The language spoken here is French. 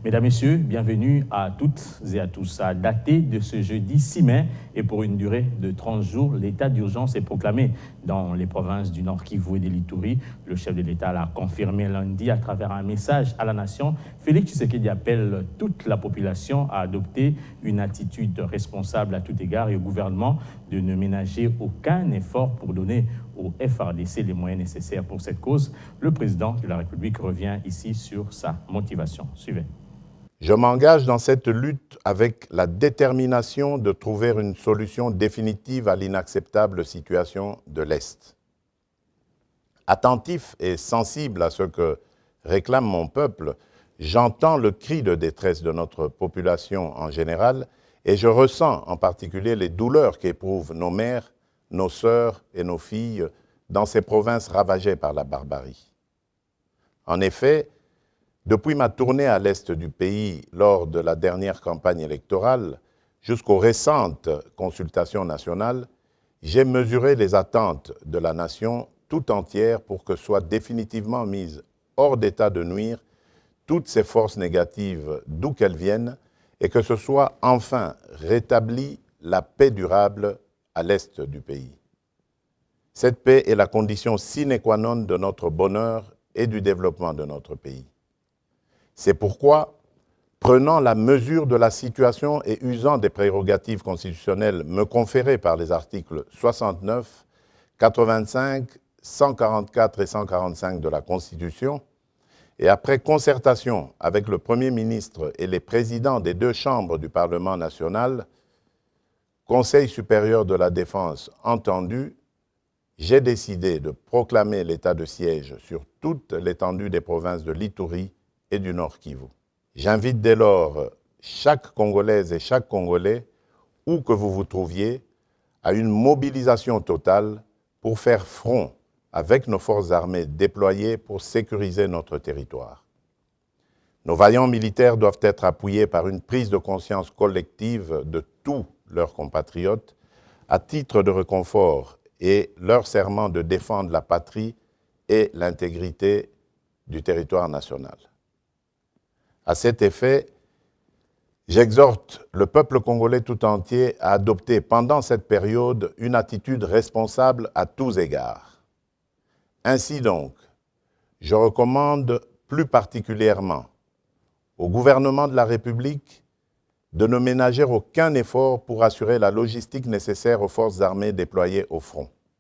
Mesdames, Messieurs, bienvenue à toutes et à tous. À dater de ce jeudi 6 mai et pour une durée de 30 jours, l'état d'urgence est proclamé dans les provinces du Nord Kivu et de l'Ituri. Le chef de l'État l'a confirmé lundi à travers un message à la nation. Félix Tshisekedi appelle toute la population à adopter une attitude responsable à tout égard et au gouvernement de ne ménager aucun effort pour donner au FARDC les moyens nécessaires pour cette cause. Le président de la République revient ici sur sa motivation. Suivez. Je m'engage dans cette lutte avec la détermination de trouver une solution définitive à l'inacceptable situation de l'Est. Attentif et sensible à ce que réclame mon peuple, j'entends le cri de détresse de notre population en général et je ressens en particulier les douleurs qu'éprouvent nos mères, nos sœurs et nos filles dans ces provinces ravagées par la barbarie. En effet, depuis ma tournée à l'est du pays lors de la dernière campagne électorale jusqu'aux récentes consultations nationales, j'ai mesuré les attentes de la nation tout entière pour que soient définitivement mises hors d'état de nuire toutes ces forces négatives d'où qu'elles viennent et que ce soit enfin rétablie la paix durable à l'est du pays. Cette paix est la condition sine qua non de notre bonheur et du développement de notre pays. C'est pourquoi, prenant la mesure de la situation et usant des prérogatives constitutionnelles me conférées par les articles 69, 85, 144 et 145 de la Constitution, et après concertation avec le Premier ministre et les présidents des deux chambres du Parlement national, Conseil supérieur de la défense entendu, j'ai décidé de proclamer l'état de siège sur toute l'étendue des provinces de l'Ituri et du Nord Kivu. J'invite dès lors chaque Congolaise et chaque Congolais, où que vous vous trouviez, à une mobilisation totale pour faire front avec nos forces armées déployées pour sécuriser notre territoire. Nos vaillants militaires doivent être appuyés par une prise de conscience collective de tous leurs compatriotes à titre de réconfort et leur serment de défendre la patrie et l'intégrité du territoire national. À cet effet, j'exhorte le peuple congolais tout entier à adopter pendant cette période une attitude responsable à tous égards. Ainsi donc, je recommande plus particulièrement au gouvernement de la République de ne ménager aucun effort pour assurer la logistique nécessaire aux forces armées déployées au front.